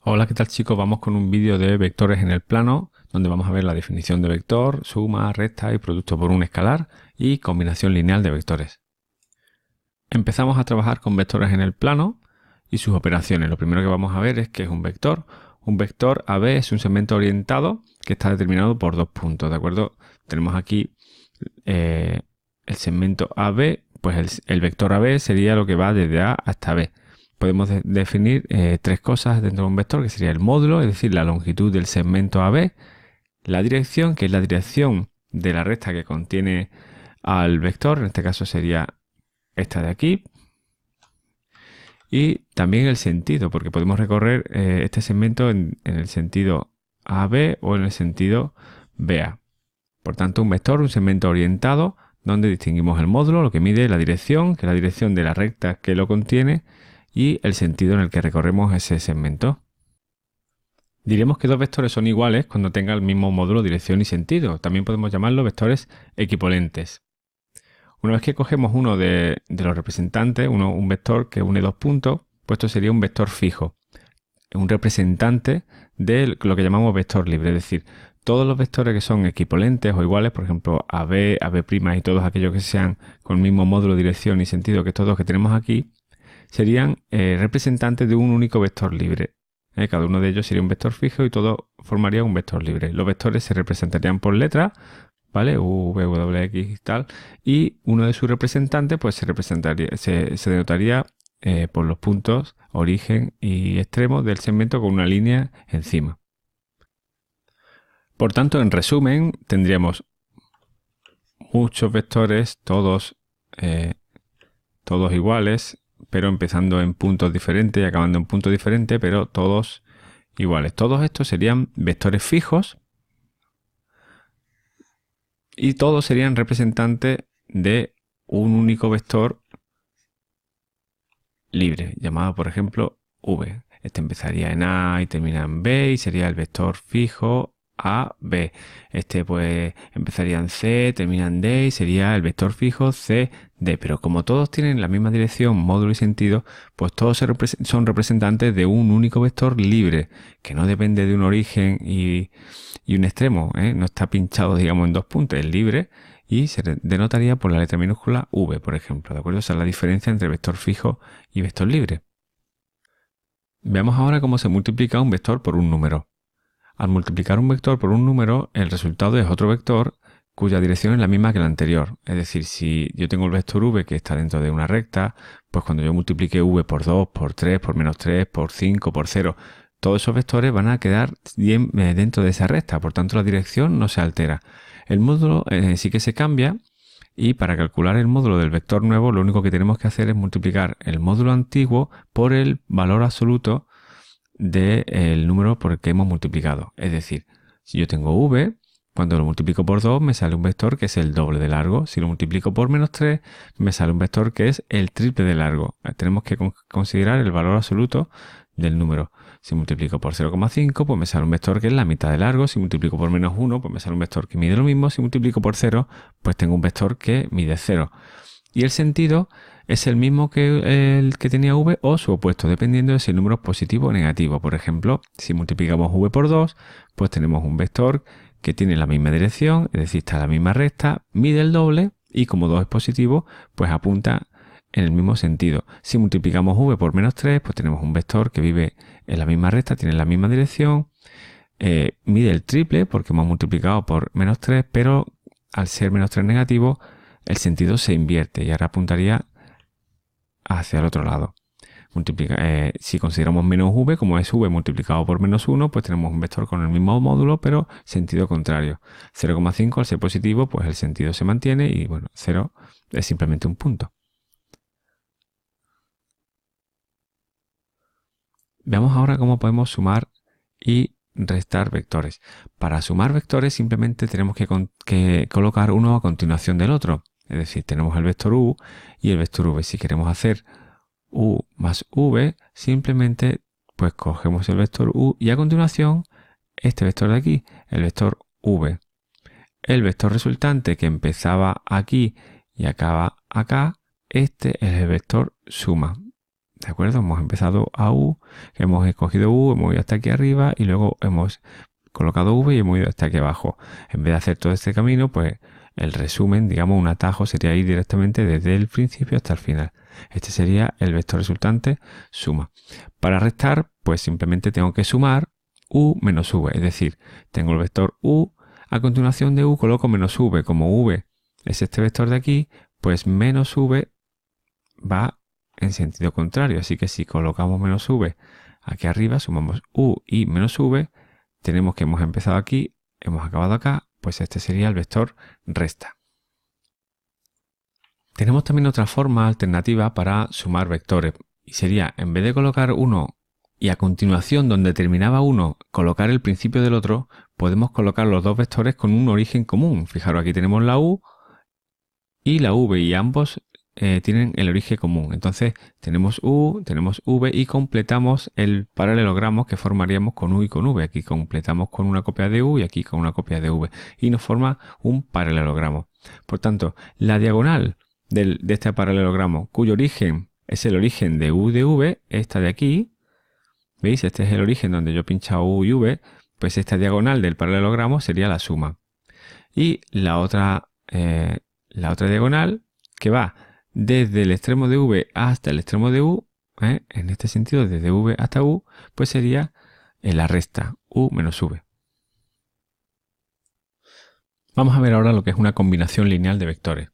Hola, ¿qué tal chicos? Vamos con un vídeo de vectores en el plano, donde vamos a ver la definición de vector, suma, resta y producto por un escalar y combinación lineal de vectores. Empezamos a trabajar con vectores en el plano y sus operaciones. Lo primero que vamos a ver es que es un vector. Un vector AB es un segmento orientado que está determinado por dos puntos, ¿de acuerdo? Tenemos aquí el segmento AB, pues el vector AB sería lo que va desde A hasta B. Podemos definir tres cosas dentro de un vector, que sería el módulo, es decir, la longitud del segmento AB, la dirección, que es la dirección de la recta que contiene al vector, en este caso sería esta de aquí, y también el sentido, porque podemos recorrer este segmento en el sentido AB o en el sentido BA. Por tanto, un vector, un segmento orientado, donde distinguimos el módulo, lo que mide la dirección, que es la dirección de la recta que lo contiene, y el sentido en el que recorremos ese segmento. Diremos que dos vectores son iguales cuando tengan el mismo módulo, dirección y sentido. También podemos llamarlos vectores equivalentes. Una vez que cogemos uno de los representantes, un vector que une dos puntos, pues esto sería un vector fijo, un representante de lo que llamamos vector libre, es decir, todos los vectores que son equivalentes o iguales, por ejemplo, AB, AB' y todos aquellos que sean con el mismo módulo, dirección y sentido que estos dos que tenemos aquí, serían representantes de un único vector libre. Cada uno de ellos sería un vector fijo y todo formaría un vector libre. Los vectores se representarían por letras, ¿vale? U, V, W, X y tal. Y uno de sus representantes pues se denotaría por los puntos origen y extremo del segmento con una línea encima. Por tanto, en resumen, tendríamos muchos vectores, todos iguales, pero empezando en puntos diferentes y acabando en puntos diferentes, pero todos iguales. Todos estos serían vectores fijos y todos serían representantes de un único vector libre, llamado por ejemplo V. Este empezaría en A y termina en B y sería el vector fijo A, B. Este pues empezaría en C, termina en D y sería el vector fijo C, D. Pero como todos tienen la misma dirección, módulo y sentido, pues todos son representantes de un único vector libre, que no depende de un origen y un extremo, ¿eh? No está pinchado, digamos, en dos puntos, es libre y se denotaría por la letra minúscula V, por ejemplo, ¿de acuerdo? Esa es la diferencia entre vector fijo y vector libre. Veamos ahora cómo se multiplica un vector por un número. Al multiplicar un vector por un número, el resultado es otro vector cuya dirección es la misma que la anterior. Es decir, si yo tengo el vector v que está dentro de una recta, pues cuando yo multiplique v por 2, por 3, por menos 3, por 5, por 0, todos esos vectores van a quedar bien dentro de esa recta, por tanto la dirección no se altera. El módulo sí que se cambia y para calcular el módulo del vector nuevo lo único que tenemos que hacer es multiplicar el módulo antiguo por el valor absoluto del número por el que hemos multiplicado. Es decir, si yo tengo v, cuando lo multiplico por 2 me sale un vector que es el doble de largo. Si lo multiplico por menos 3 me sale un vector que es el triple de largo. Tenemos que considerar el valor absoluto del número. Si multiplico por 0,5 pues me sale un vector que es la mitad de largo. Si multiplico por menos 1 pues me sale un vector que mide lo mismo. Si multiplico por 0 pues tengo un vector que mide 0. Y el sentido es el mismo que el que tenía v o su opuesto, dependiendo de si el número es positivo o negativo. Por ejemplo, si multiplicamos v por 2, pues tenemos un vector que tiene la misma dirección, es decir, está en la misma recta, mide el doble y como 2 es positivo, pues apunta en el mismo sentido. Si multiplicamos v por menos 3, pues tenemos un vector que vive en la misma recta, tiene la misma dirección, mide el triple porque hemos multiplicado por menos 3, pero al ser menos 3 negativo, el sentido se invierte y ahora apuntaría hacia el otro lado. Si consideramos menos v, como es v multiplicado por menos 1, pues tenemos un vector con el mismo módulo, pero sentido contrario. 0,5 al ser positivo, pues el sentido se mantiene y bueno, 0 es simplemente un punto. Veamos ahora cómo podemos sumar y restar vectores. Para sumar vectores simplemente tenemos que colocar uno a continuación del otro. Es decir, tenemos el vector u y el vector v. Si queremos hacer u más v, simplemente pues cogemos el vector u y a continuación este vector de aquí, el vector v. El vector resultante que empezaba aquí y acaba acá, este es el vector suma. ¿De acuerdo? Hemos empezado a U, hemos escogido U, hemos ido hasta aquí arriba y luego hemos colocado V y hemos ido hasta aquí abajo. En vez de hacer todo este camino, pues el resumen, digamos un atajo, sería ir directamente desde el principio hasta el final. Este sería el vector resultante, suma. Para restar, pues simplemente tengo que sumar U menos V. Es decir, tengo el vector U, a continuación de U coloco menos V. Como V es este vector de aquí, pues menos V va en sentido contrario. Así que si colocamos menos V aquí arriba, sumamos U y menos V, tenemos que hemos empezado aquí, hemos acabado acá, pues este sería el vector resta. Tenemos también otra forma alternativa para sumar vectores y sería, en vez de colocar uno y a continuación donde terminaba uno colocar el principio del otro, podemos colocar los dos vectores con un origen común. Fijaros, aquí tenemos la U y la V y ambos tienen el origen común. Entonces tenemos U, tenemos V y completamos el paralelogramo que formaríamos con U y con V. Aquí completamos con una copia de U y aquí con una copia de V. Y nos forma un paralelogramo. Por tanto, la diagonal de este paralelogramo, cuyo origen es el origen de U de V, esta de aquí, ¿veis? Este es el origen donde yo he pinchado U y V, pues esta diagonal del paralelogramo sería la suma. Y la otra diagonal que va desde el extremo de V hasta el extremo de U, en este sentido desde V hasta U, pues sería la resta, U menos V. Vamos a ver ahora lo que es una combinación lineal de vectores.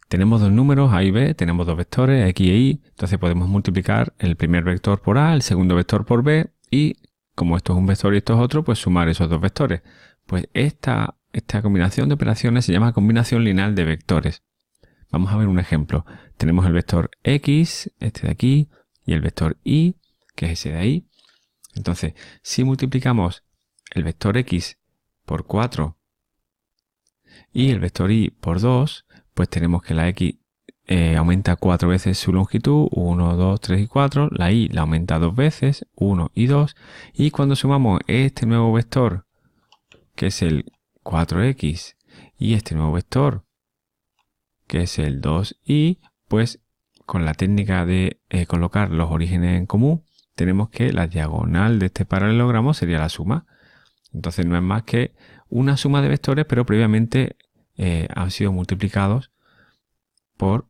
Tenemos dos números, A y B, tenemos dos vectores, X e Y, entonces podemos multiplicar el primer vector por A, el segundo vector por B, y como esto es un vector y esto es otro, pues sumar esos dos vectores. Pues esta combinación de operaciones se llama combinación lineal de vectores. Vamos a ver un ejemplo. Tenemos el vector X, este de aquí, y el vector Y, que es ese de ahí. Entonces, si multiplicamos el vector X por 4 y el vector Y por 2, pues tenemos que la X aumenta 4 veces su longitud, 1, 2, 3 y 4. La Y la aumenta 2 veces, 1 y 2. Y cuando sumamos este nuevo vector, que es el 4X, y este nuevo vector, que es el 2y, pues con la técnica de colocar los orígenes en común, tenemos que la diagonal de este paralelogramo sería la suma. Entonces no es más que una suma de vectores, pero previamente han sido multiplicados por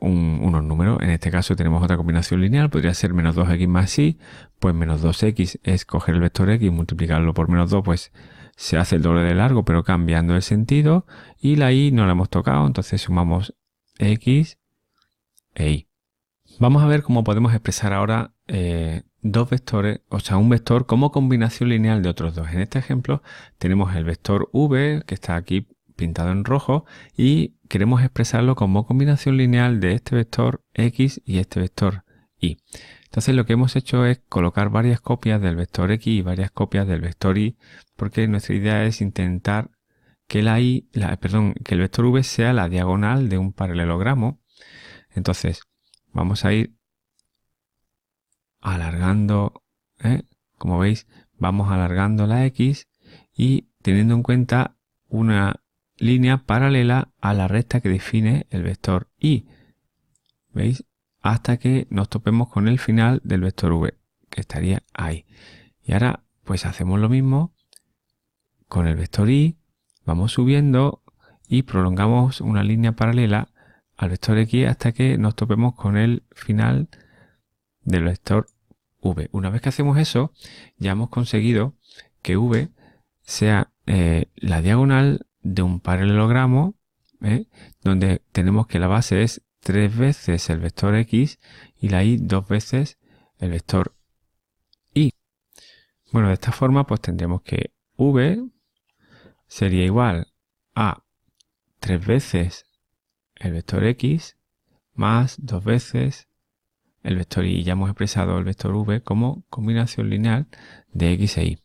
unos números. En este caso tenemos otra combinación lineal, podría ser menos 2x más y, pues menos 2x es coger el vector x y multiplicarlo por menos 2, pues se hace el doble de largo, pero cambiando el sentido, y la y no la hemos tocado, entonces sumamos x e y. Vamos a ver cómo podemos expresar ahora dos vectores, o sea, un vector como combinación lineal de otros dos. En este ejemplo tenemos el vector v, que está aquí pintado en rojo, y queremos expresarlo como combinación lineal de este vector x y este vector y. Entonces lo que hemos hecho es colocar varias copias del vector x y varias copias del vector y, porque nuestra idea es intentar que que el vector v sea la diagonal de un paralelogramo. Entonces vamos a ir alargando, como veis, vamos alargando la x y teniendo en cuenta una línea paralela a la recta que define el vector y. ¿Veis? Hasta que nos topemos con el final del vector v, que estaría ahí. Y ahora pues hacemos lo mismo con el vector y, vamos subiendo y prolongamos una línea paralela al vector x hasta que nos topemos con el final del vector v. Una vez que hacemos eso, ya hemos conseguido que v sea la diagonal de un paralelogramo, donde tenemos que la base es 3 veces el vector x y la y 2 veces el vector y. Bueno, de esta forma pues tendríamos que v sería igual a 3 veces el vector x más 2 veces el vector y. Ya hemos expresado el vector v como combinación lineal de x e y.